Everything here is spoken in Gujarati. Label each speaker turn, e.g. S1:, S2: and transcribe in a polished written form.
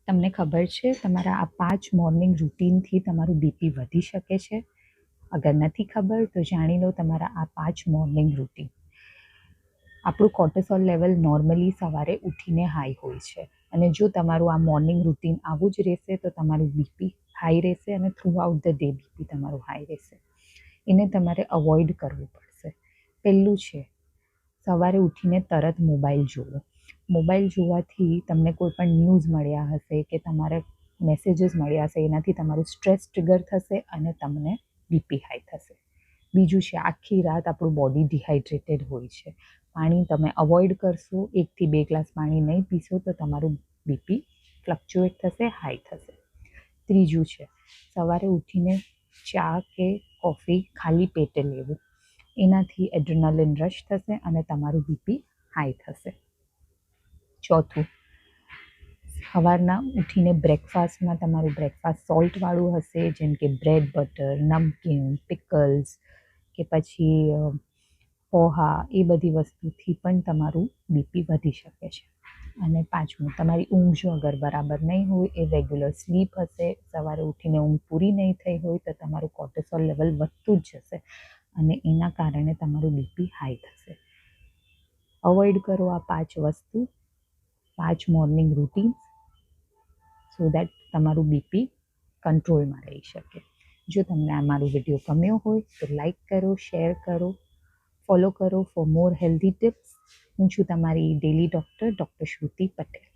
S1: તમને ખબર છે તમારા આ 5 મોર્નિંગ રૂટીનથી તમારું બીપી વધી શકે છે? અગર નથી ખબર તો જાણી લો તમારા આ 5 મોર્નિંગ રૂટીન. આપણું કોર્ટિસોલ લેવલ નોર્મલી સવારે ઉઠીને હાઈ હોય છે અને જો તમારું આ મોર્નિંગ રૂટીન આવું જ રહેશે તો તમારું બીપી હાઈ રહેશે અને through out the day BP તમારું હાઈ રહેશે. એને તમારે અવોઇડ કરવું પડશે. પહેલું છે સવારે ઉઠીને તરત મોબાઈલ જોવો. મોબાઈલ જોવાથી તમને કોઈ પણ ન્યૂઝ મળ્યા હશે કે તમારે મેસેજીસ મળ્યા હશે, એનાથી તમારું સ્ટ્રેસ ટ્રિગર થશે અને તમને બીપી હાઈ થશે. બીજું છે આખી રાત આપણું બોડી ડિહાઇડ્રેટેડ હોય છે. પાણી તમે અવોઇડ કરશો, 1 થી 2 ગ્લાસ પાણી નહીં પીશો તો તમારું બીપી ફ્લક્ચ્યુએટ થશે, હાઈ થશે. ત્રીજું છે સવારે ઉઠીને ચા કે કોફી ખાલી પેટે લેવું. એનાથી એડ્રેનાલિન રશ થશે અને તમારું બીપી હાઈ થશે. ચોથું, સવારના ઉઠીને બ્રેકફાસ્ટમાં તમારું બ્રેકફાસ્ટ સોલ્ટવાળું હશે, જેમ કે બ્રેડ બટર, નમકીન, પિકલ્સ કે પછી પોહા, એ બધી વસ્તુથી પણ તમારું બીપી વધી શકે છે. અને પાંચમું, તમારી ઊંઘ જો અગર બરાબર નહીં હોય, એ રેગ્યુલર સ્લીપ હશે, સવારે ઉઠીને ઊંઘ પૂરી નહીં થઈ હોય તો તમારું કોર્ટિસોલ લેવલ વધતું જ જશે અને એના કારણે તમારું બીપી હાઈ થશે. અવોઇડ કરો આ 5 વસ્તુ, 5 મોર્નિંગ રૂટીન, સો દેટ તમારું બીપી કંટ્રોલમાં રહી શકે. જો તમને આ મારો વિડીયો ગમ્યો હોય તો લાઈક કરો, શેર કરો, ફોલો કરો ફોર મોર હેલ્ધી ટિપ્સ. હું છું તમારી ડેલી ડૉક્ટર શ્રુતિ પટેલ.